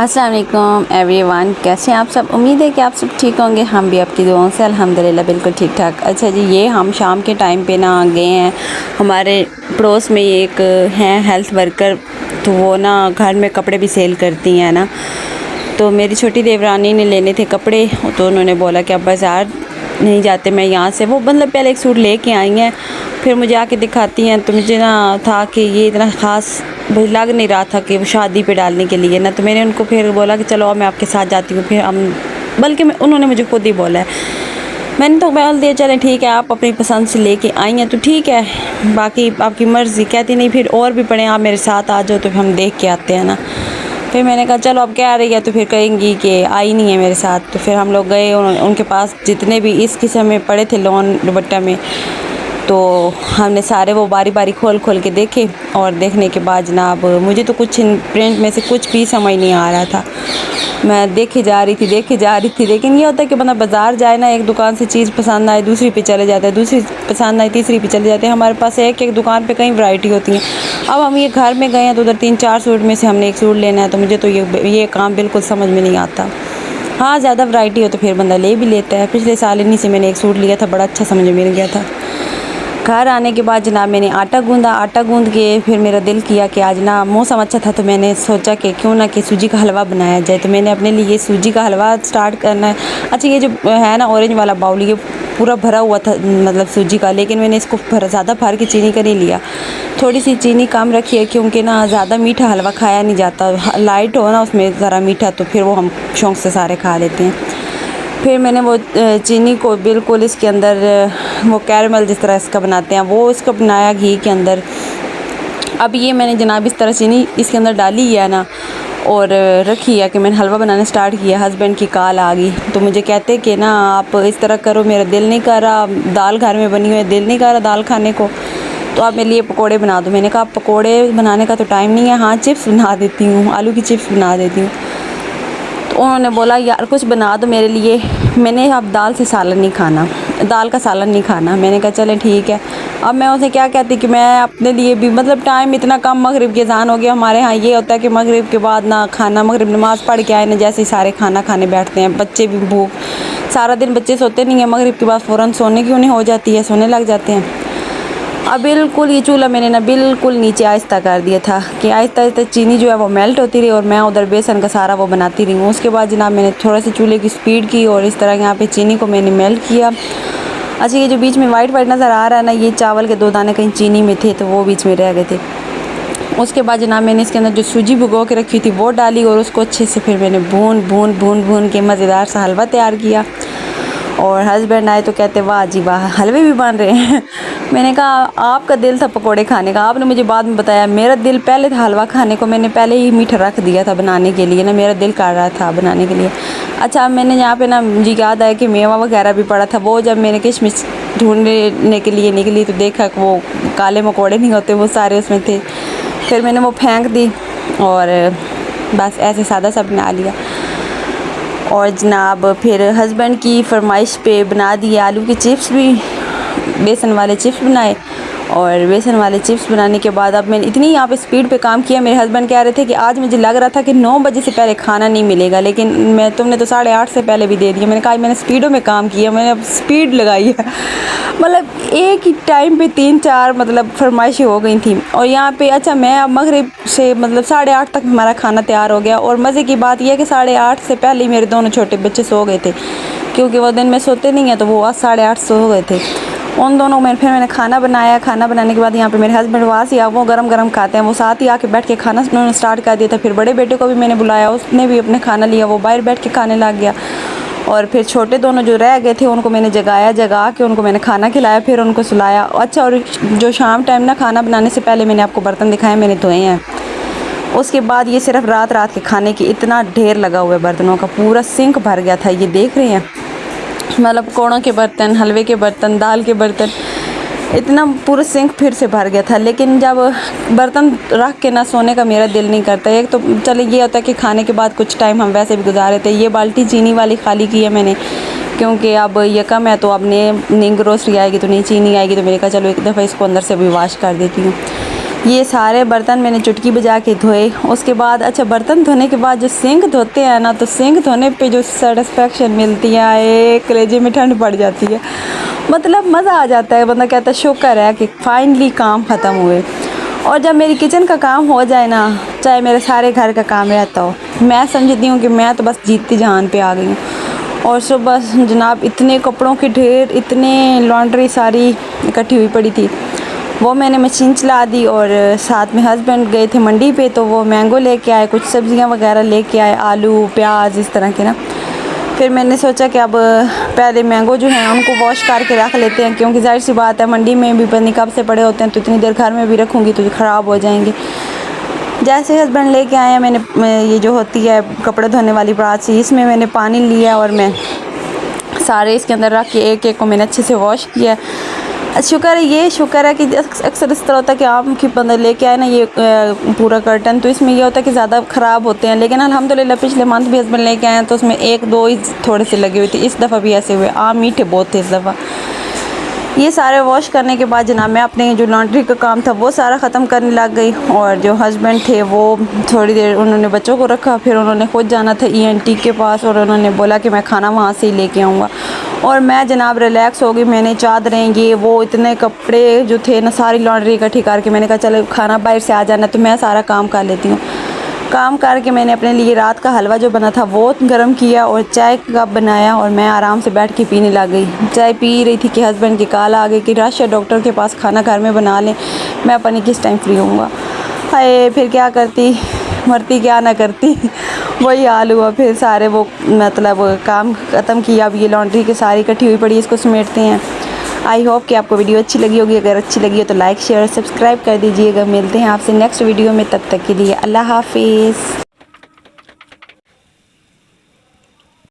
अस्सलाम वालेकुम एवरीवन, कैसे हैं आप सब। उम्मीद है कि आप सब ठीक होंगे। हम भी आपकी दुआओं से अल्हम्दुलिल्लाह बिल्कुल ठीक ठाक। अच्छा जी, ये हम शाम के टाइम पे ना गए हैं। हमारे पड़ोस में एक हैं हेल्थ वर्कर, तो वो ना घर में कपड़े भी सेल करती हैं ना। तो मेरी छोटी देवरानी ने लेने थे कपड़े, तो उन्होंने बोला कि अब बाज़ार नहीं जाते, मैं यहाँ से वो मतलब पहले एक सूट लेके आई हैं, फिर मुझे आके दिखाती हैं। तो मुझे ना था कि ये इतना ख़ास भाई लग नहीं रहा था कि वो शादी पे डालने के लिए ना। तो मैंने उनको फिर बोला कि चलो मैं आपके साथ जाती हूँ। फिर हम बल्कि उन्होंने मुझे खुद ही बोला है, मैंने तो बोल दिया चलें ठीक है, आप अपनी पसंद से लेके आई हैं तो ठीक है, बाकी आपकी मर्ज़ी। कहती नहीं फिर और भी पड़े, आप मेरे साथ आ जाओ तो फिर हम देख के आते हैं ना। फिर मैंने कहा चलो अब क्या आ रही है, तो फिर कहेंगी कि आई नहीं है मेरे साथ। तो फिर हम लोग गए, उनके पास जितने भी इस किस्म में पड़े थे लॉन दुपट्टा में, तो हमने सारे वो बारी बारी खोल खोल के देखे। और देखने के बाद जनाब मुझे तो कुछ प्रिंट में से कुछ भी समझ नहीं आ रहा था। मैं देखे जा रही थी। लेकिन ये होता है कि बंदा बाज़ार जाए ना, एक दुकान से चीज़ पसंद आए दूसरी पे चले जाता है, दूसरी पसंद आई तीसरी पे चले जाते हैं। हमारे पास एक दुकान पे कई वैरायटी होती हैं। अब हम ये घर में गए हैं तो उधर 3-4 सूट में से हमने एक सूट लेना है, तो मुझे तो ये काम बिल्कुल समझ में नहीं आता। हाँ, ज़्यादा वैरायटी हो तो फिर बंदा ले भी लेता है। पिछले साल इन्हीं से मैंने एक सूट लिया था, बड़ा अच्छा समझ में मिल गया था। घर आने के बाद जनाब मैंने आटा गूंद के फिर मेरा दिल किया कि आज ना मौसम अच्छा था, तो मैंने सोचा कि क्यों ना कि सूजी का हलवा बनाया जाए। तो मैंने अपने लिए सूजी का हलवा स्टार्ट करना है। अच्छा, ये जो है ना ऑरेंज वाला बाउल, ये पूरा भरा हुआ था मतलब सूजी का, लेकिन मैंने इसको ज़्यादा भर के चीनी का नहीं लिया, थोड़ी सी चीनी कम रखी है, क्योंकि ना ज़्यादा मीठा हलवा खाया नहीं जाता। लाइट हो ना उसमें ज़रा मीठा, तो फिर वो हम शौक़ से सारे खा लेते हैं। फिर मैंने वो चीनी को बिल्कुल इसके अंदर वो कैरमल जिस तरह इसका बनाते हैं वो इसको बनाया घी के अंदर। अब ये मैंने जनाब इस तरह चीनी इसके अंदर डाली है ना, और रखी है कि मैंने हलवा बनाना स्टार्ट किया। हस्बैंड की कॉल आ गई, तो मुझे कहते कि ना आप इस तरह करो, मेरा दिल नहीं कर रहा, दाल घर में बनी हुई है, दिल नहीं कर रहा दाल खाने को, तो आप मेरे लिए पकोड़े बना दो। मैंने कहा पकोड़े बनाने का तो टाइम नहीं है, हाँ चिप्स बना देती हूँ, आलू की चिप्स बना देती हूँ। तो उन्होंने बोला यार कुछ बना दो मेरे लिए। मैंने अब दाल का सालन नहीं खाना। मैंने कहा चलें ठीक है। अब मैं उसे क्या कहती कि मैं अपने लिए भी मतलब टाइम इतना कम, मगरिब की अज़ान हो गया। हमारे यहाँ ये होता है कि मगरिब के बाद ना खाना, मगरिब नमाज़ पढ़ के आए ना जैसे ही सारे खाना खाने बैठते हैं। बच्चे भी भूख, सारा दिन बच्चे सोते नहीं हैं, मगरिब के बाद फ़ौरन सोने की उन्हें हो जाती है, सोने लग जाते हैं। अब बिल्कुल ये चूल्हा मैंने ना बिल्कुल नीचे आहिस्ता कर दिया था कि आहिस्ता आहिस्ता चीनी जो है वो मेल्ट होती रही, और मैं उधर बेसन का सारा वो बनाती रही हूँ। उसके बाद जनाब मैंने थोड़ा सा चूल्हे की स्पीड की और इस तरह यहाँ पे चीनी को मैंने मेल्ट किया। अच्छा, ये जो बीच में वाइट नज़र आ रहा है ना, ये चावल के 2 दाने कहीं चीनी में थे, तो वो बीच में रह गए थे। उसके बाद जनाब मैंने इसके अंदर जो सूजी भिगो के रखी थी वो डाली, और उसको अच्छे से फिर मैंने भून के मज़ेदार सा हलवा तैयार किया। और हस्बैंड आए तो कहते वाह जी वाह, हलवे भी बन रहे हैं। मैंने कहा आपका दिल था पकोड़े खाने का, आपने मुझे बाद में बताया। मेरा दिल पहले था हलवा खाने को, मैंने पहले ही मीठा रख दिया था बनाने के लिए ना, मेरा दिल कर रहा था बनाने के लिए। अच्छा, मैंने यहाँ पे ना मुझे याद आया कि मेवा वगैरह भी पड़ा था। वो जब मैंने किशमिश ढूंढने के लिए निकली तो देखा कि वो काले मकोड़े नहीं होते, वो सारे उसमें थे। फिर मैंने वो फेंक दी और बस ऐसे सादा सा बना लिया। और जनाब फिर हस्बैंड की फरमाइश पे बना दिए आलू के चिप्स भी, बेसन वाले चिप्स बनाए। और बेसन वाले चिप्स बनाने के बाद अब मैंने इतनी यहाँ पे स्पीड पे काम किया। मेरे हस्बैंड कह रहे थे कि आज मुझे लग रहा था कि 9 बजे से पहले खाना नहीं मिलेगा, लेकिन तुमने तो 8:30 से पहले भी दे दिया। मैंने कहा मैंने स्पीडों में काम किया, मैंने अब स्पीड लगाई है। मतलब एक ही टाइम पे 3-4 मतलब फरमाइशें हो गई थी। और यहाँ पे अच्छा, मैं अब मगरिब से मतलब 8:30 तक हमारा खाना तैयार हो गया। और मज़े की बात यह है कि 8:30 से पहले ही मेरे दोनों छोटे बच्चे सो गए थे, क्योंकि वो दिन में सोते नहीं हैं, तो वो आज 8:30 सो गए थे। उन दोनों में फिर मैंने खाना बनाया। खाना बनाने के बाद यहाँ पे मेरे हस्बैंड वहाँ से वो गरम खाते हैं, वो साथ ही आके बैठ के खाना उन्होंने स्टार्ट कर दिया था। फिर बड़े बेटे को भी मैंने बुलाया, उसने भी अपने खाना लिया, वो बाहर बैठ के खाने लग गया। और फिर छोटे दोनों जो रह गए थे उनको मैंने जगा के उनको मैंने खाना खिलाया, फिर उनको सुलाया। अच्छा, और जो शाम टाइम ना खाना बनाने से पहले मैंने आपको बर्तन दिखाए, मैंने धोए हैं। उसके बाद ये सिर्फ रात के खाने की इतना ढेर लगा हुआ है बर्तनों का, पूरा सिंक भर गया था। ये देख रहे हैं, मतलब कोड़ों के बर्तन, हलवे के बर्तन, दाल के बर्तन, इतना पूरा सिंक फिर से भर गया था। लेकिन जब बर्तन रख के ना सोने का मेरा दिल नहीं करता। एक तो चले ये होता है कि खाने के बाद कुछ टाइम हम वैसे भी गुजारे थे। ये बाल्टी चीनी वाली खाली की है मैंने, क्योंकि अब ये कम है, तो अब नई ग्रोसरी आएगी तो नई चीनी आएगी, तो मैंने कहा चलो एक दफ़ा इसको अंदर से भी वाश कर देती हूँ। ये सारे बर्तन मैंने चुटकी बजा के धोए। उसके बाद अच्छा बर्तन धोने के बाद जो सिंक धोते हैं ना, तो सिंक धोने पे जो सेटिस्फेक्शन मिलती है, कलेजे में ठंड पड़ जाती है। मतलब मज़ा आ जाता है, बंदा कहता है शुक्र है कि फाइनली काम ख़त्म हुए। और जब मेरी किचन का काम हो जाए ना, चाहे मेरे सारे घर का काम रहता हो, मैं समझती हूँ कि मैं तो बस जीती जहान पे आ गई हूँ। और सुबह जनाब इतने कपड़ों के ढेर, इतने लॉन्ड्री सारी इकट्ठी हुई पड़ी थी, वो मैंने मशीन चला दी। और साथ में हस्बैंड गए थे मंडी पे, तो वो मैंगो लेके आए, कुछ सब्ज़ियाँ वगैरह लेके आए, आलू प्याज इस तरह के ना। फिर मैंने सोचा कि अब पहले मैंगो जो हैं उनको वॉश करके रख लेते हैं, क्योंकि जाहिर सी बात है मंडी में भी पन्नी कब से पड़े होते हैं, तो इतनी देर घर में भी रखूँगी तो ख़राब हो जाएंगे। जैसे हस्बैंड लेके आए, मैंने ये जो होती है कपड़े धोने वाली ब्रासी, इसमें मैंने पानी लिया और मैं सारे इसके अंदर रख के एक एक को मैंने अच्छे से वॉश किया। शुक्र है, ये शुक्र है कि अक्सर इस तरह होता है कि आम की बंदा लेके आए ना ये पूरा कर्टन, तो इसमें ये होता है कि ज़्यादा ख़राब होते हैं। लेकिन अल्हम्दुलिल्लाह पिछले मंथ भी हस्बैंड लेके आए हैं, तो उसमें एक दो ही थोड़े से लगे हुए थे। इस दफ़ा भी ऐसे हुए, आम मीठे बहुत थे इस दफ़ा। ये सारे वॉश करने के बाद जनाब मैं अपने जो लॉन्ड्री का काम था वो सारा ख़त्म करने लग गई। और जो हस्बैंड थे वो थोड़ी देर उन्होंने बच्चों को रखा, फिर उन्होंने खुद जाना था ENT के पास, और उन्होंने बोला कि मैं खाना वहाँ से ही लेके आऊँगा। और मैं जनाब रिलैक्स हो गई। मैंने चादरें ये वो इतने कपड़े जो थे ना, सारी लॉन्ड्री इकट्ठी करके मैंने कहा चलो खाना बाहर से आ जाना, तो मैं सारा काम कर लेती हूँ। काम करके मैंने अपने लिए रात का हलवा जो बना था वो गर्म किया और चाय का कप बनाया, और मैं आराम से बैठ के पीने लग गई। चाय पी रही थी कि हस्बैंड की कॉल आ गई कि रश है डॉक्टर के पास, खाना घर में बना लें। मैं पता नहीं किस टाइम फ्री होऊंगा। हाय फिर क्या करती, मरती क्या ना करती, वही हाल हुआ। फिर सारे वो मतलब काम ख़त्म किया। अब ये लॉन्ड्री की सारी इकट्ठी हुई पड़ी, इसको समेटते हैं। आई होप कि आपको वीडियो अच्छी लगी होगी। अगर अच्छी लगी हो तो लाइक शेयर सब्सक्राइब कर दीजिएगा। मिलते हैं आपसे नेक्स्ट वीडियो में, तब तक के लिए अल्लाह हाफिज़।